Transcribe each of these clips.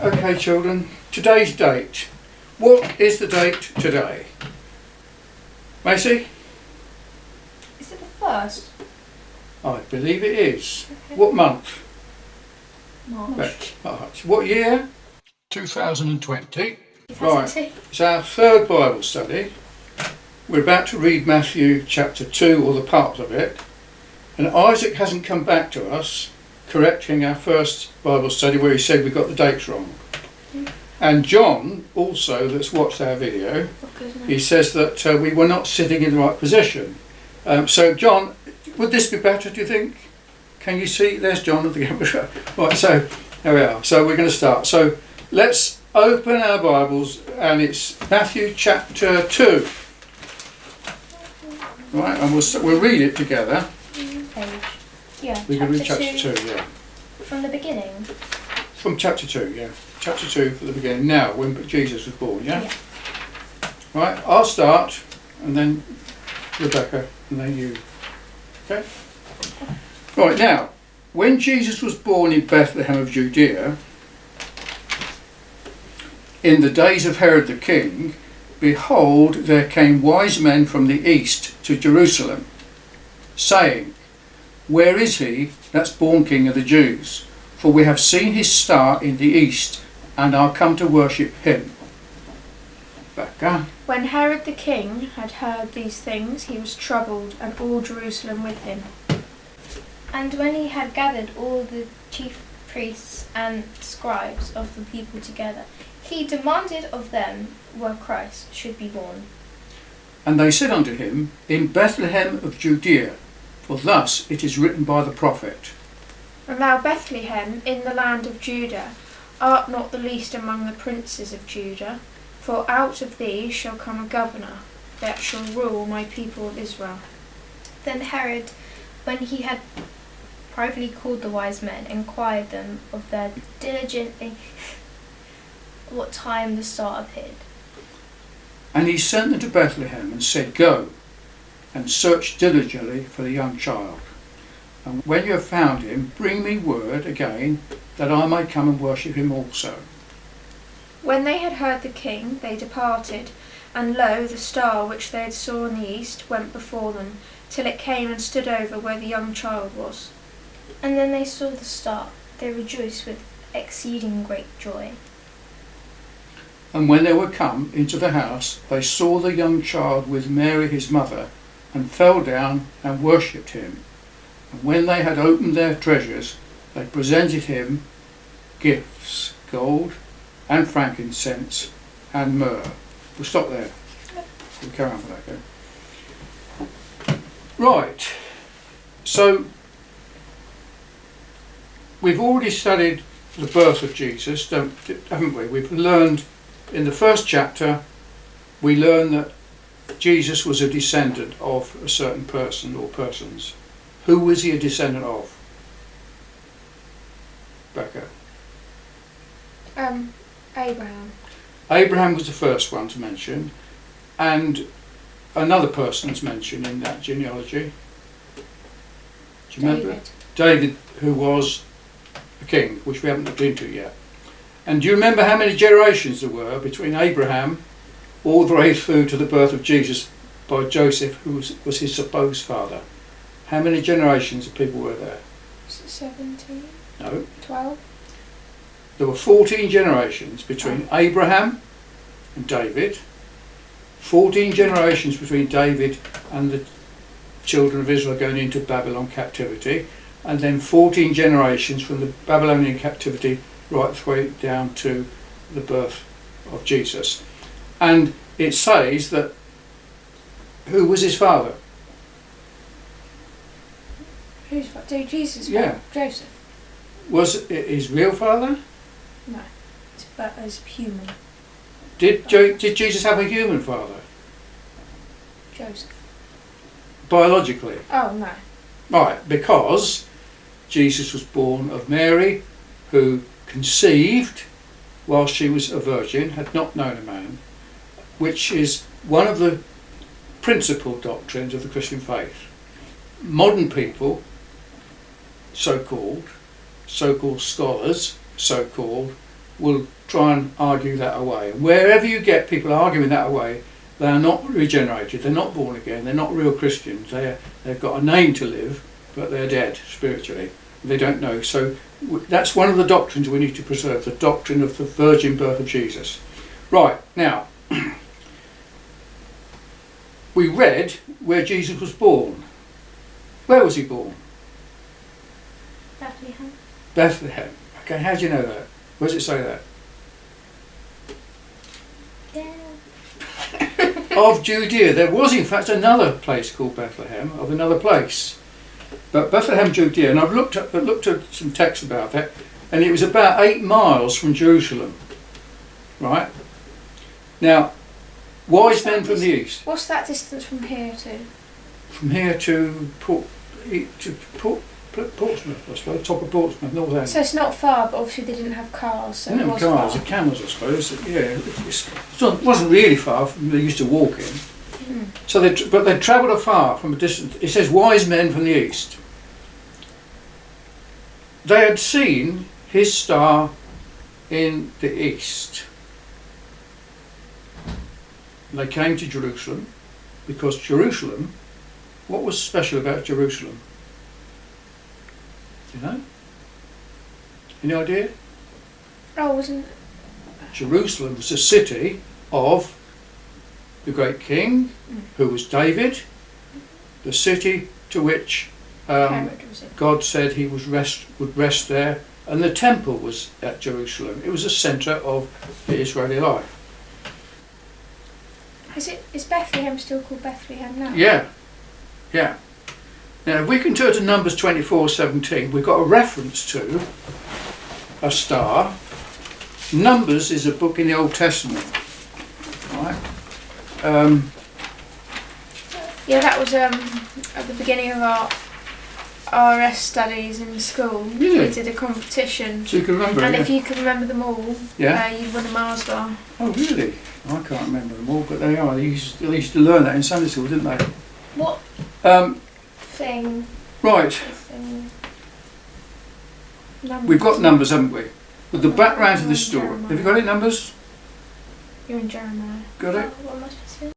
Okay, children, today's date. What is the date today? Macy? Is it the first? I believe it is. Okay. What month? March. March. What year? 2020. 2002. It's our third Bible study. We're about to read Matthew chapter 2, or the parts of it. And Isaac hasn't come back to us, correcting our first Bible study where he said we got the dates wrong. And John, also, that's watched our video, he says that we were not sitting in the right position. So John, would this be better, do you think? Can you see? There's John at the camera. Right, so there we are. So we're going to start. So let's open our Bibles, and it's Matthew chapter 2. Right, and we'll read it together. Page. Yeah, We can read chapter 2, yeah. From the beginning? From chapter 2, yeah. Chapter 2 from the beginning. Now, when Jesus was born, yeah? Yeah. Right, I'll start, and then Rebecca, and then you. Okay? Right, now, when Jesus was born in Bethlehem of Judea, in the days of Herod the king, behold, there came wise men from the east to Jerusalem, saying, Where is he that's born King of the Jews? For we have seen his star in the east, and are come to worship him. Becca. When Herod the king had heard these things, he was troubled, and all Jerusalem with him. And when he had gathered all the chief priests and scribes of the people together, he demanded of them where Christ should be born. And they said unto him, In Bethlehem of Judea, for thus it is written by the prophet. And thou, Bethlehem, in the land of Judah, art not the least among the princes of Judah, for out of thee shall come a governor, that shall rule my people of Israel. Then Herod, when he had privately called the wise men, inquired them of their diligently what time the star appeared. And he sent them to Bethlehem, and said, Go, and search diligently for the young child. And when you have found him, bring me word again, that I may come and worship him also. When they had heard the king, they departed, and lo, the star which they had saw in the east went before them, till it came and stood over where the young child was. And then they saw the star, they rejoiced with exceeding great joy. And when they were come into the house, they saw the young child with Mary his mother, and fell down and worshipped him. And when they had opened their treasures, they presented him gifts, gold and frankincense and myrrh. We'll stop there. We'll carry on for that, okay? Right, so we've already studied the birth of Jesus, haven't we? We've learned in the first chapter, we learn that Jesus was a descendant of a certain person or persons. Who was he a descendant of? Becca. Abraham. Abraham was the first one to mention, and another person is mentioned in that genealogy. Do you remember? David, who was a king, which we haven't looked into yet. And do you remember how many generations there were between Abraham all the way through to the birth of Jesus by Joseph, who was his supposed father? How many generations of people were there? 17? No. 12? There were 14 generations between Abraham and David, 14 generations between David and the children of Israel going into Babylon captivity, and then 14 generations from the Babylonian captivity right the way down to the birth of Jesus. And it says that Who was his father? Jesus' father? Yeah. Joseph? Was it his real father? No, but as human. Did Jesus have a human father? Joseph. Biologically? Oh, no. Right, because Jesus was born of Mary, who conceived while she was a virgin, had not known a man, which is one of the principal doctrines of the Christian faith. Modern people, so-called scholars, so-called, will try and argue that away. And wherever you get people arguing that away, they are not regenerated, they're not born again, they're not real Christians. They've got a name to live, but they're dead spiritually. They don't know. So that's one of the doctrines we need to preserve, the doctrine of the virgin birth of Jesus. Right, now, we read where Jesus was born. Where was he born? Bethlehem. Bethlehem. Okay, how do you know that? Where does it say that? Yeah. Of Judea. There was in fact another place called Bethlehem, of another place. But Bethlehem, Judea, and I've looked at some text about that, and it was about 8 miles from Jerusalem. Right? Now, wise men from the east. What's that distance from here to? From here to Portsmouth, I suppose, top of Portsmouth, North End. So it's not far, but obviously they didn't have cars, so They didn't it have was cars, far. the camels, I suppose. Yeah, it wasn't really far. They used to walk in. So but they travelled afar from a distance. It says wise men from the east. They had seen his star in the east. They came to Jerusalem because Jerusalem, what was special about Jerusalem? Do you know? Any idea? Oh, wasn't... Jerusalem was the city of the great king, who was David, the city to which Herod, was it? God said he would rest there, and the temple was at Jerusalem. It was the centre of the Israeli life. Is Bethlehem still called Bethlehem now? Yeah. Now, if we can turn to Numbers 24:17, we've got a reference to a star. Numbers is a book in the Old Testament, right? Yeah, that was at the beginning of our RS studies in school. Really? We did a competition, So you can remember and it, if you could remember them all, yeah? you'd win a Mars bar. Oh, really? I can't remember them all, but they are. They used to learn that in Sunday school, didn't they? What thing? Right. Thing. We've got numbers, haven't we? With the background to this story. Jeremiah. Have you got it, numbers? You're in Jeremiah. Got it? What am I supposed to do?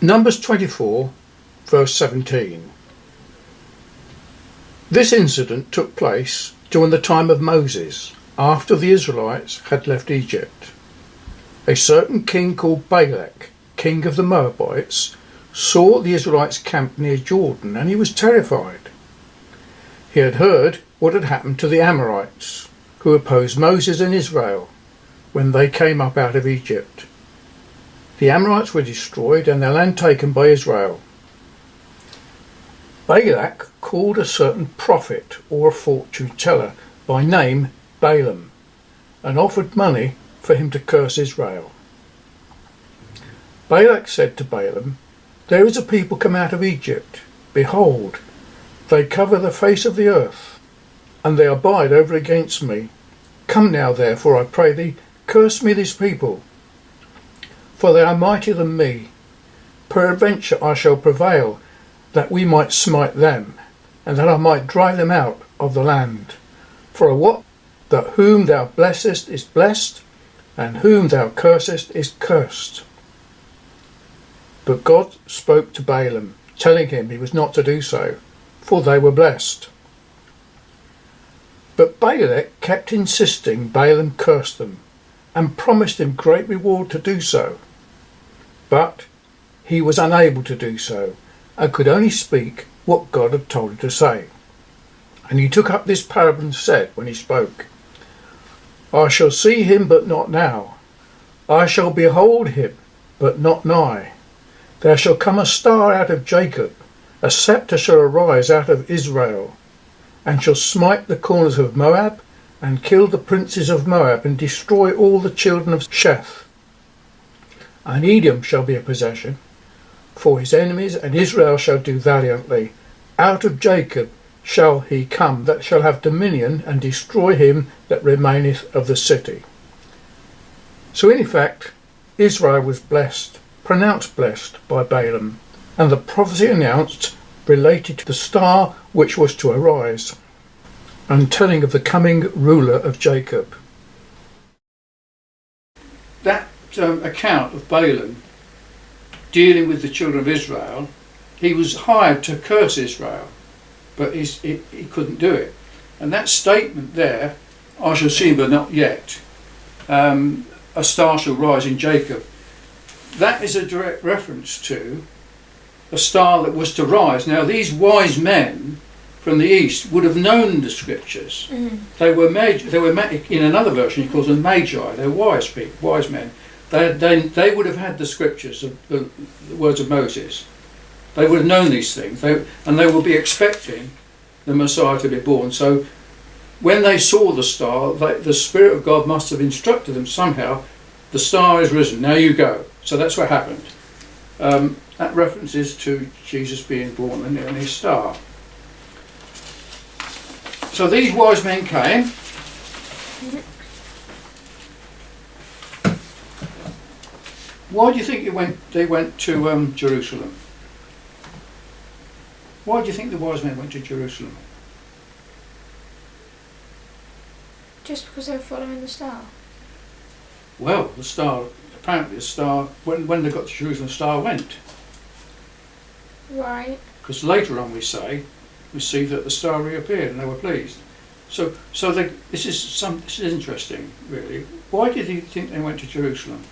Numbers 24, verse 17. This incident took place during the time of Moses, after the Israelites had left Egypt. A certain king called Balak, king of the Moabites, saw the Israelites camped near Jordan, and he was terrified. He had heard what had happened to the Amorites, who opposed Moses and Israel when they came up out of Egypt. The Amorites were destroyed and their land taken by Israel. Balak called a certain prophet or a fortune teller by name Balaam and offered money for him to curse Israel. Balak said to Balaam, "There is a people come out of Egypt. Behold, they cover the face of the earth, and they abide over against me. Come now, therefore, I pray thee, curse me this people, for they are mightier than me. Peradventure I shall prevail, that we might smite them, and that I might drive them out of the land. For I wot that whom thou blessest is blessed, and whom thou cursest is cursed." But God spoke to Balaam, telling him he was not to do so, for they were blessed. But Balak kept insisting Balaam curse them, and promised him great reward to do so. But he was unable to do so, and could only speak what God had told him to say. And he took up this parable and said, when he spoke, "I shall see him, but not now. I shall behold him, but not nigh. There shall come a star out of Jacob, a sceptre shall arise out of Israel, and shall smite the corners of Moab, and kill the princes of Moab, and destroy all the children of Sheth. And Edom shall be a possession for his enemies, and Israel shall do valiantly. Out of Jacob shall he come that shall have dominion, and destroy him that remaineth of the city." So in effect, Israel was blessed, pronounced blessed by Balaam, and the prophecy announced related to the star which was to arise. and telling of the coming ruler of Jacob. That account of Balaam dealing with the children of Israel, he was hired to curse Israel, but he couldn't do it. And that statement there, I shall see but not yet, a star shall rise in Jacob, that is a direct reference to a star that was to rise. Now these wise men from the east would have known the scriptures. They were in another version he calls them magi. They're wise people, wise men. They would have had the scriptures of the words of Moses. They would have known these things, and they would be expecting the Messiah to be born. So when they saw the star, the Spirit of God must have instructed them somehow, the star is risen, now you go. So that's what happened. That references to Jesus being born and his star. So these wise men came. Why do you think they went to Jerusalem? Why do you think the wise men went to Jerusalem? Just because they were following the star. Well, apparently the star, when they got to Jerusalem, the star went. Right. Because later on we see that the star reappeared and they were pleased. So this is interesting, really. Why did you think they went to Jerusalem?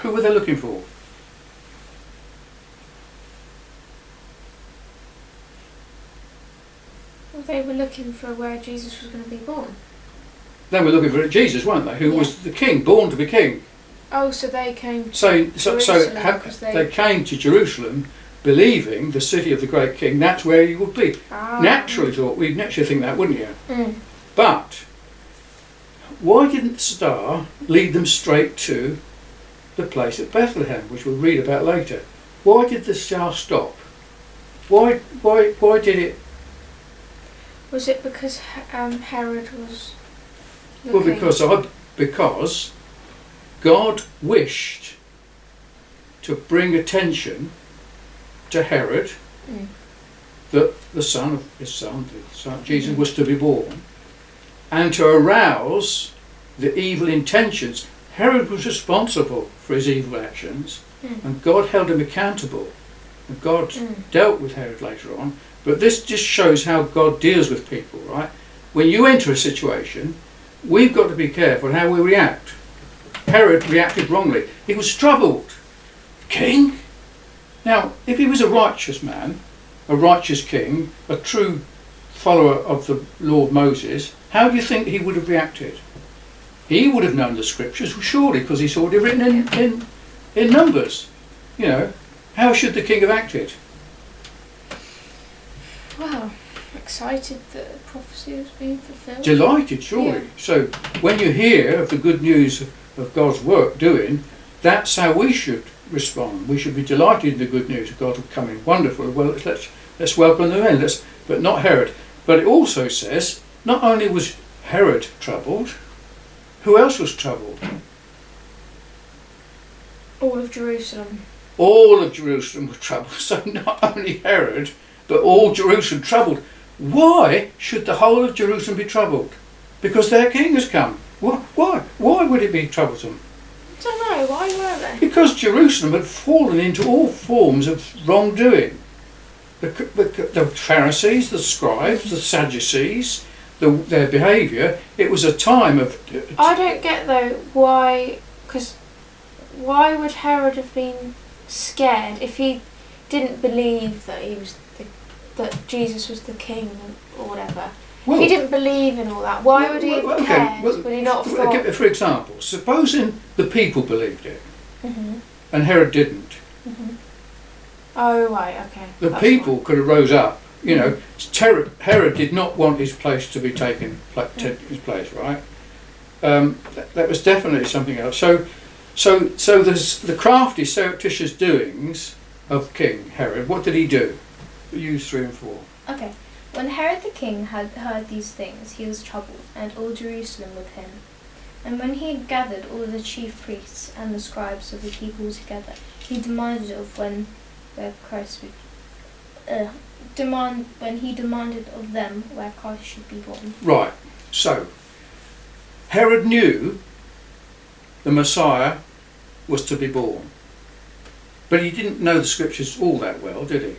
Who were they looking for? Well, they were looking for where Jesus was going to be born. They were looking for Jesus, weren't they? Who was the king, born to be king. Oh, so they came to They came to Jerusalem believing the city of the great king, that's where he would be. We'd naturally think that, wouldn't you? But why didn't the star lead them straight to the place at Bethlehem, which we'll read about later? Why did the star stop? Why did it? Was it because Herod was looking? Well, because God wished to bring attention to Herod that the son of his son Jesus was to be born, and to arouse the evil intentions. Herod was responsible for his evil actions, and God held him accountable, and God dealt with Herod later on. But this just shows how God deals with people, right? When you enter a situation, we've got to be careful how we react. Herod reacted wrongly. He was troubled. King? Now, if he was a righteous man, a righteous king, a true follower of the Lord Moses, how do you think he would have reacted? He would have known the scriptures, surely, because he saw it written in Numbers. You know, how should the king have acted? Well, excited that the prophecy was being fulfilled. Delighted, surely. Yeah. So when you hear of the good news of God's work doing, that's how we should respond. We should be delighted in the good news of God coming. Wonderful. Well, let's welcome them in. But not Herod. But it also says, not only was Herod troubled, who else was troubled? All of Jerusalem. All of Jerusalem was troubled. So not only Herod, but all Jerusalem troubled. Why should the whole of Jerusalem be troubled? Because their king has come. Why? Why would it be troublesome? I don't know. Why were they? Because Jerusalem had fallen into all forms of wrongdoing. The Pharisees, the scribes, the Sadducees, their behaviour. It was a time of... I don't get though why. Because why would Herod have been scared if he didn't believe that that Jesus was the king or whatever? Well, if he didn't believe in all that, why would he have cared? Would he not have thought? For example, supposing the people believed it, and Herod didn't. Oh right, okay. The people could have rose up. You know, Herod did not want his place to be taken, his place, right? That was definitely something else. So there's the crafty, surreptitious doings of King Herod. What did he do? Use 3 and 4. Okay. When Herod the king had heard these things, he was troubled, and all Jerusalem with him. And when he had gathered all the chief priests and the scribes of the people together, he demanded of when the Christ he demanded of them where Christ should be born. Right. So, Herod knew the Messiah was to be born. But he didn't know the scriptures all that well, did he?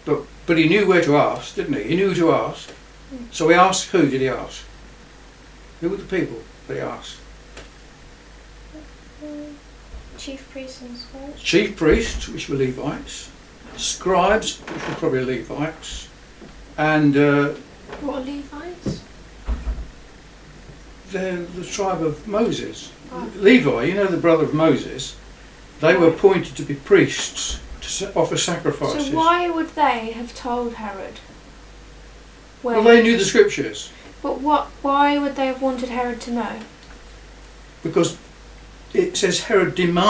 But he knew where to ask, didn't he? He knew who to ask. So he asked, who did he ask? Who were the people that he asked? Chief priests and scribes. Chief priests, which were Levites, scribes, which were probably Levites, and What are Levites? they're the tribe of Moses. Oh. Levi, you know, the brother of Moses, they were appointed to be priests to offer sacrifices. So why would they have told Herod? Well, they knew the scriptures, But why would they have wanted Herod to know? because it says Herod demanded